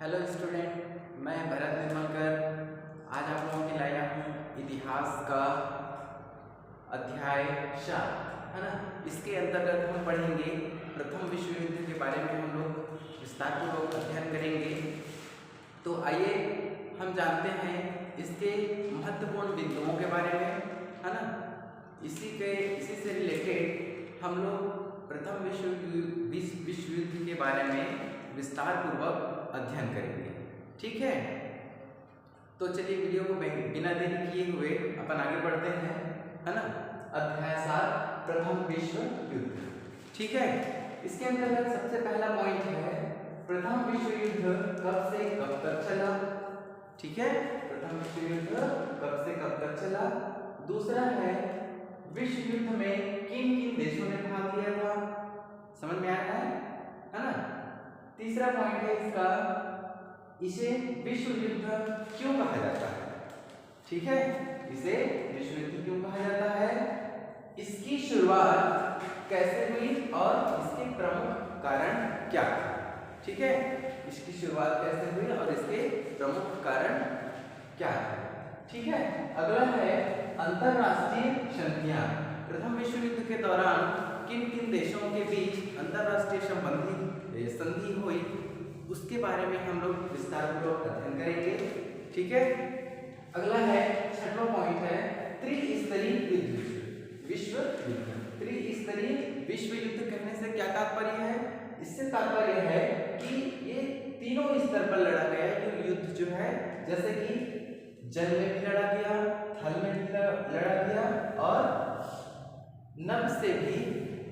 Hello student, मैं भरत निर्मलकर आज आप लोगों के लाया हूँ इतिहास का अध्याय 4, है ना। इसके अंतर्गत हम पढ़ेंगे प्रथम विश्व युद्ध के बारे में, हम लोग विस्तारपूर्वक अध्ययन करेंगे। तो आइए हम जानते हैं इसके महत्वपूर्ण बिंदुओं के बारे में, है ना। इसी से रिलेटेड हम लोग प्रथम विश्व युद्ध के बारे में विस्तार पूर्वक अध्ययन करेंगे, ठीक है। तो चलिए वीडियो को बिना देरी किए हुए अपन आगे बढ़ते हैं, है ना। अध्याय 7 प्रथम विश्व युद्ध, ठीक है। इसके अंतर्गत सबसे पहला पॉइंट है प्रथम विश्व युद्ध कब से कब तक चला, ठीक है। प्रथम विश्व युद्ध कब से कब तक चला। दूसरा है विश्व युद्ध में किन किन देशों ने भाग लिया था, समझ में आया है ना। तीसरा पॉइंट है इसका, इसे विश्व युद्ध क्यों कहा जाता है, ठीक है। इसे विश्व युद्ध क्यों कहा जाता है, इसकी शुरुआत कैसे हुई और इसके प्रमुख कारण क्या थे, ठीक है। इसकी शुरुआत कैसे हुई और इसके प्रमुख कारण क्या है, ठीक है। अगला है अंतरराष्ट्रीय संधियां। प्रथम विश्व युद्ध के दौरान किन किन देशों के बीच अंतरराष्ट्रीय संधि हुई, उसके बारे में हम लोग विस्तारपूर्वक अध्ययन करेंगे, ठीक है। अगला है छठवां पॉइंट है त्रिस्तरीय युद्ध, विश्व युद्ध। त्रिस्तरीय विश्व युद्ध कहने से क्या तात्पर्य है, इससे तात्पर्य है कि ये तीनों स्तर पर लड़ा गया है युद्ध जो है, जैसे कि जल में भी लड़ा गया, थल में भी लड़ा गया और नभ से भी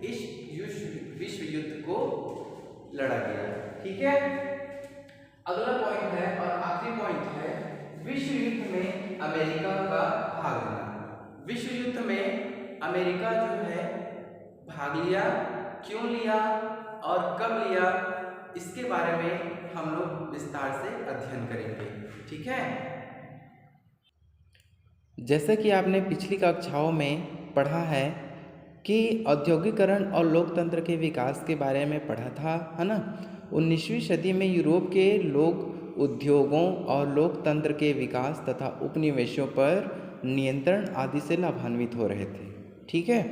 इस विश्व युद्ध को लड़ा गया, ठीक है। अगला पॉइंट है और आखिरी पॉइंट है विश्व युद्ध में अमेरिका का भाग लेना। विश्व युद्ध में अमेरिका जो है भाग लिया, क्यों लिया और कब लिया, इसके बारे में हम लोग विस्तार से अध्ययन करेंगे, ठीक है। जैसा कि आपने पिछली कक्षाओं में पढ़ा है कि औद्योगिकरण और लोकतंत्र के विकास के बारे में पढ़ा था, है ना। 19वीं सदी में यूरोप के लोग उद्योगों और लोकतंत्र के विकास तथा उपनिवेशों पर नियंत्रण आदि से लाभान्वित हो रहे थे, ठीक है।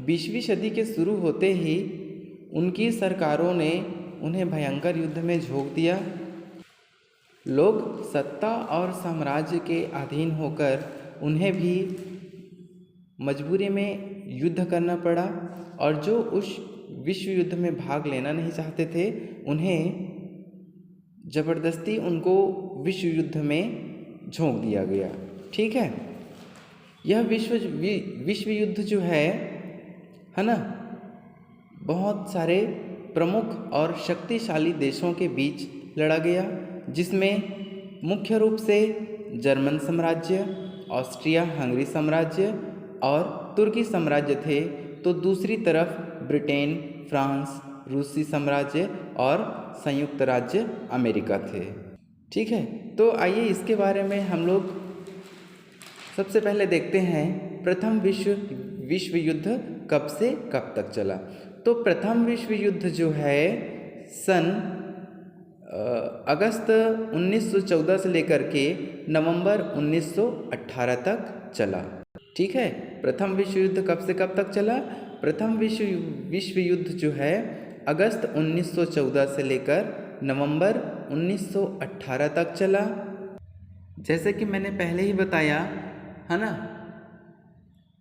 20वीं सदी के शुरू होते ही उनकी सरकारों ने उन्हें भयंकर युद्ध में झोंक दिया। लोग सत्ता और साम्राज्य के अधीन होकर उन्हें भी मजबूरी में युद्ध करना पड़ा, और जो उस विश्व युद्ध में भाग लेना नहीं चाहते थे उन्हें जबरदस्ती उनको विश्व युद्ध में झोंक दिया गया, ठीक है। यह विश्व युद्ध जो है ना, बहुत सारे प्रमुख और शक्तिशाली देशों के बीच लड़ा गया, जिसमें मुख्य रूप से जर्मन साम्राज्य, ऑस्ट्रिया हंगरी साम्राज्य और तुर्की साम्राज्य थे। तो दूसरी तरफ ब्रिटेन, फ्रांस, रूसी साम्राज्य और संयुक्त राज्य अमेरिका थे, ठीक है। तो आइए इसके बारे में हम लोग सबसे पहले देखते हैं प्रथम विश्व युद्ध कब से कब तक चला। तो प्रथम विश्व युद्ध जो है सन अगस्त 1914 से लेकर के नवंबर 1918 तक चला, ठीक है। प्रथम विश्व युद्ध कब से कब तक चला, प्रथम विश्व युद्ध जो है अगस्त 1914 से लेकर नवंबर 1918 तक चला। जैसे कि मैंने पहले ही बताया, है ना,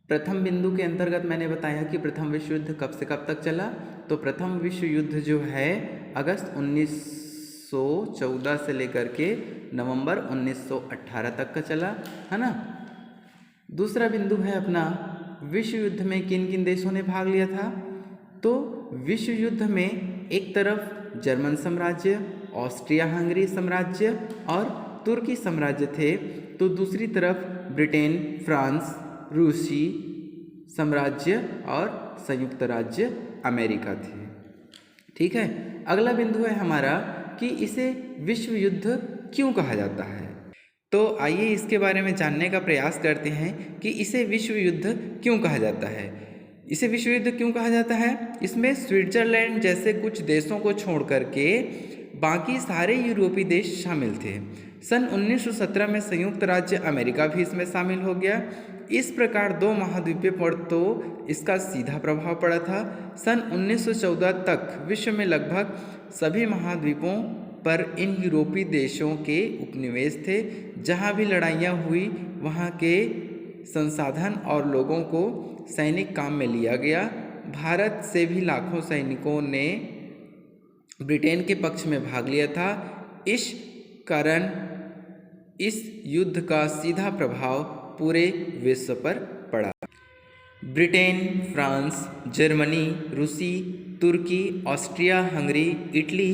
प्रथम बिंदु के अंतर्गत मैंने बताया कि प्रथम विश्व युद्ध कब से कब तक चला। तो प्रथम विश्व युद्ध जो है अगस्त 1914 से लेकर के नवंबर 1918 तक का चला, है ना। दूसरा बिंदु है अपना विश्व युद्ध में किन किन देशों ने भाग लिया था। तो विश्व युद्ध में एक तरफ जर्मन साम्राज्य, ऑस्ट्रिया हंगरी साम्राज्य और तुर्की साम्राज्य थे, तो दूसरी तरफ ब्रिटेन, फ्रांस, रूसी साम्राज्य और संयुक्त राज्य अमेरिका थे, ठीक है। अगला बिंदु है हमारा कि इसे विश्व युद्ध क्यों कहा जाता है। तो आइए इसके बारे में जानने का प्रयास करते हैं कि इसे विश्व युद्ध क्यों कहा जाता है। इसे विश्व युद्ध क्यों कहा जाता है, इसमें स्विट्जरलैंड जैसे कुछ देशों को छोड़ करके बाकी सारे यूरोपीय देश शामिल थे। सन 1917 में संयुक्त राज्य अमेरिका भी इसमें शामिल हो गया। इस प्रकार दो महाद्वीपों पर तो इसका सीधा प्रभाव पड़ा था। सन 1914 तक विश्व में लगभग सभी महाद्वीपों पर इन यूरोपीय देशों के उपनिवेश थे। जहाँ भी लड़ाइयाँ हुई वहाँ के संसाधन और लोगों को सैनिक काम में लिया गया। भारत से भी लाखों सैनिकों ने ब्रिटेन के पक्ष में भाग लिया था। इस कारण इस युद्ध का सीधा प्रभाव पूरे विश्व पर पड़ा। ब्रिटेन, फ्रांस, जर्मनी, रूसी, तुर्की, ऑस्ट्रिया, हंगरी, इटली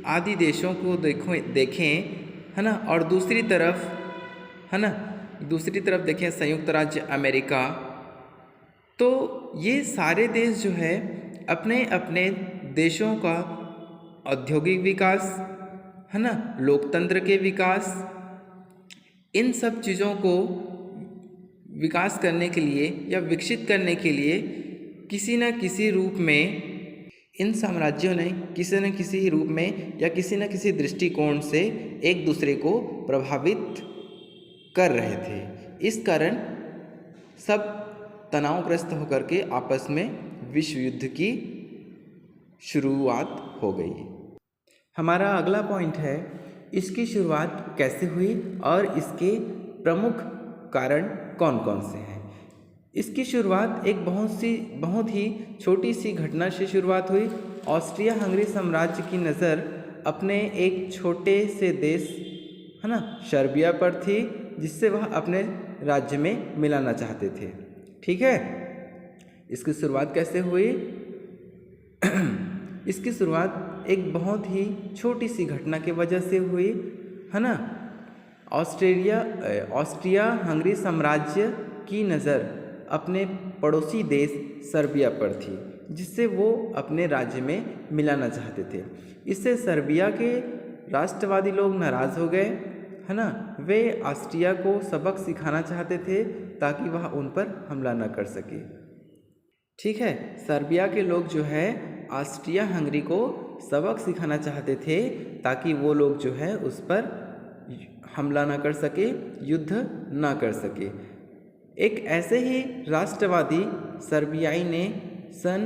आदि देशों को देखें, है ना, और दूसरी तरफ देखें संयुक्त राज्य अमेरिका। तो ये सारे देश जो है अपने अपने देशों का औद्योगिक विकास, है ना, लोकतंत्र के विकास, इन सब चीज़ों को विकास करने के लिए या विकसित करने के लिए किसी न किसी रूप में इन साम्राज्यों ने किसी न किसी रूप में या किसी न किसी दृष्टिकोण से एक दूसरे को प्रभावित कर रहे थे। इस कारण सब तनावग्रस्त होकर के आपस में विश्व युद्ध की शुरुआत हो गई। हमारा अगला पॉइंट है, इसकी शुरुआत कैसे हुई और इसके प्रमुख कारण कौन कौन से हैं। इसकी शुरुआत एक बहुत ही छोटी सी घटना से शुरुआत हुई। ऑस्ट्रिया हंगरी साम्राज्य की नज़र अपने एक छोटे से देश, है ना, सर्बिया पर थी, जिससे वह अपने राज्य में मिलाना चाहते थे। ठीक है, इसकी शुरुआत कैसे हुई? इसकी शुरुआत एक बहुत ही छोटी सी घटना की वजह से हुई, है ना। ऑस्ट्रिया हंगरी साम्राज्य की नज़र अपने पड़ोसी देश सर्बिया पर थी, जिससे वो अपने राज्य में मिलाना चाहते थे। इससे सर्बिया के राष्ट्रवादी लोग नाराज़ हो गए, है ना। वे ऑस्ट्रिया को सबक सिखाना चाहते थे ताकि वह उन पर हमला न कर सके। ठीक है, सर्बिया के लोग जो है ऑस्ट्रिया हंगरी को सबक सिखाना चाहते थे ताकि वो लोग जो है उस पर हमला ना कर सके, युद्ध ना कर सके। एक ऐसे ही राष्ट्रवादी सर्बियाई ने सन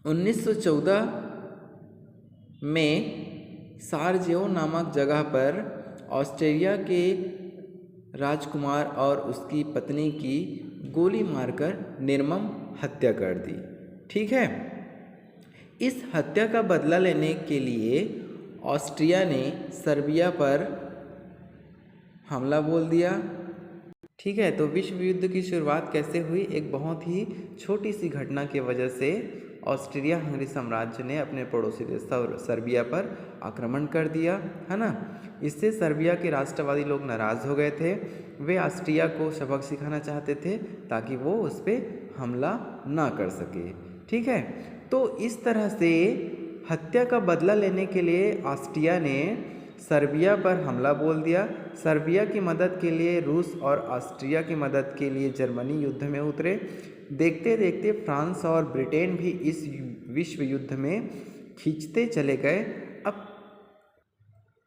1914 में सारजेवो नामक जगह पर ऑस्ट्रिया के राजकुमार और उसकी पत्नी की गोली मारकर निर्मम हत्या कर दी। ठीक है, इस हत्या का बदला लेने के लिए ऑस्ट्रिया ने सर्बिया पर हमला बोल दिया। ठीक है, तो विश्व युद्ध की शुरुआत कैसे हुई? एक बहुत ही छोटी सी घटना की वजह से ऑस्ट्रिया हंगरी साम्राज्य ने अपने पड़ोसी देश सर्बिया पर आक्रमण कर दिया, है ना। इससे सर्बिया के राष्ट्रवादी लोग नाराज़ हो गए थे। वे ऑस्ट्रिया को सबक सिखाना चाहते थे ताकि वो उस पर हमला ना कर सके। ठीक है, तो इस तरह से हत्या का बदला लेने के लिए ऑस्ट्रिया ने सर्बिया पर हमला बोल दिया। सर्बिया की मदद के लिए रूस और ऑस्ट्रिया की मदद के लिए जर्मनी युद्ध में उतरे। देखते देखते फ्रांस और ब्रिटेन भी इस विश्व युद्ध में खींचते चले गए।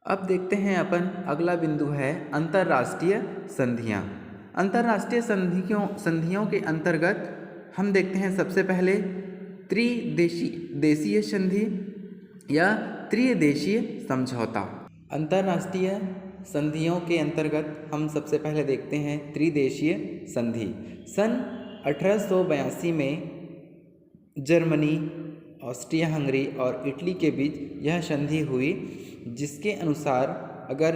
अब देखते हैं अपन अगला बिंदु है अंतर्राष्ट्रीय संधियाँ। अंतर्राष्ट्रीय संधियों के अंतर्गत हम देखते हैं सबसे पहले त्रिदेशीय संधि या त्रिदेशीय समझौता। अंतर्राष्ट्रीय संधियों के अंतर्गत हम सबसे पहले देखते हैं त्रिदेशीय संधि। सन 1882 में जर्मनी, ऑस्ट्रिया हंगरी और इटली के बीच यह संधि हुई, जिसके अनुसार अगर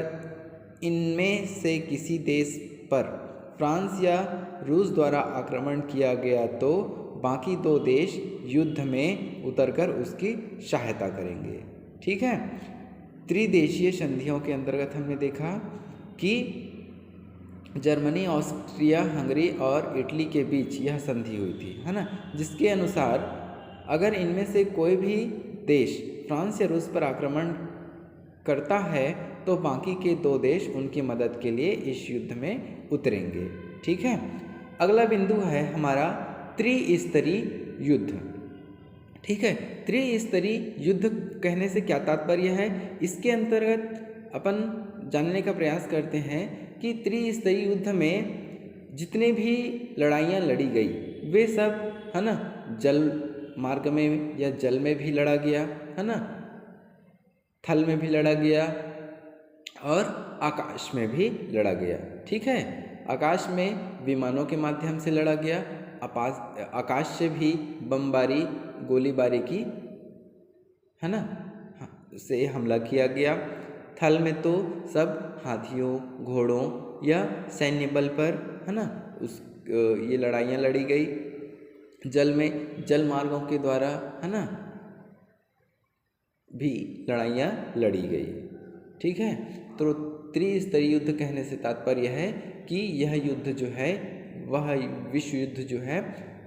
इनमें से किसी देश पर फ्रांस या रूस द्वारा आक्रमण किया गया तो बाकी दो देश युद्ध में उतरकर उसकी सहायता करेंगे। ठीक है, त्रिदेशीय संधियों के अंतर्गत हमने देखा कि जर्मनी, ऑस्ट्रिया हंगरी और इटली के बीच यह संधि हुई थी, है ना, जिसके अनुसार अगर इनमें से कोई भी देश फ्रांस या रूस पर आक्रमण करता है तो बाकी के दो देश उनकी मदद के लिए इस युद्ध में उतरेंगे। ठीक है, अगला बिंदु है हमारा त्रिस्तरीय युद्ध। ठीक है। त्रिस्तरीय युद्ध कहने से क्या तात्पर्य है, इसके अंतर्गत अपन जानने का प्रयास करते हैं कि त्रिस्तरीय युद्ध में जितने भी लड़ाइयाँ लड़ी गई वे सब, है ना, जल मार्ग में या जल में भी लड़ा गया, है ना, थल में भी लड़ा गया और आकाश में भी लड़ा गया। ठीक है, आकाश में विमानों के माध्यम से लड़ा गया, आकाश से भी बमबारी गोलीबारी की, है ना, से हमला किया गया। थल में तो सब हाथियों घोड़ों या सैन्य बल पर, है ना, ये लड़ाइयाँ लड़ी गई। जल में जल मार्गों के द्वारा, है ना, भी लड़ाइयाँ लड़ी गई। ठीक है, तो त्रिस्तरीय युद्ध कहने से तात्पर्य है कि यह युद्ध जो है वह विश्व युद्ध जो है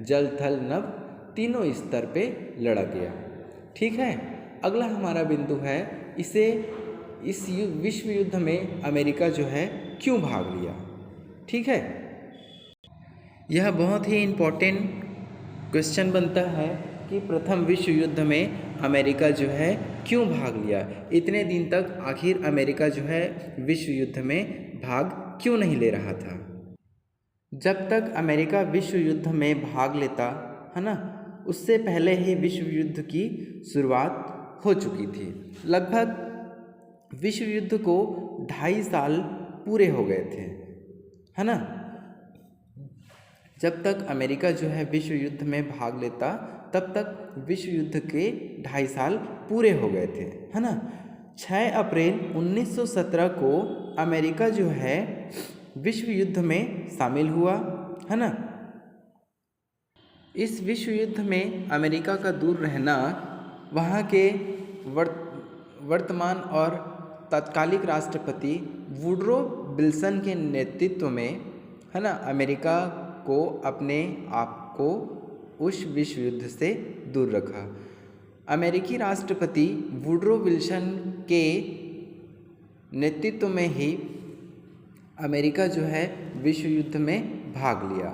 जल थल नभ तीनों स्तर पे लड़ा गया। ठीक है, अगला हमारा बिंदु है इस विश्व युद्ध में अमेरिका जो है क्यों भाग लिया। ठीक है, यह बहुत ही इम्पोर्टेंट क्वेश्चन बनता है कि प्रथम विश्व युद्ध में अमेरिका जो है क्यों भाग लिया। इतने दिन तक आखिर अमेरिका जो है विश्व युद्ध में भाग क्यों नहीं ले रहा था। जब तक अमेरिका विश्व युद्ध में भाग लेता, है ना, उससे पहले ही विश्व युद्ध की शुरुआत हो चुकी थी। लगभग विश्व युद्ध को 2.5 साल पूरे हो गए थे, है ना। जब तक अमेरिका जो है विश्व युद्ध में भाग लेता तब तक विश्व युद्ध के 2.5 साल पूरे हो गए थे, है ना। 6 अप्रैल 1917 को अमेरिका जो है विश्व युद्ध में शामिल हुआ, है ना। इस विश्व युद्ध में अमेरिका का दूर रहना वहाँ के वर्तमान और तत्कालिक राष्ट्रपति वुडरो विल्सन के नेतृत्व में, है ना, अमेरिका को अपने आप को उस विश्व युद्ध से दूर रखा। अमेरिकी राष्ट्रपति वुडरो विल्सन के नेतृत्व में ही अमेरिका जो है विश्व युद्ध में भाग लिया।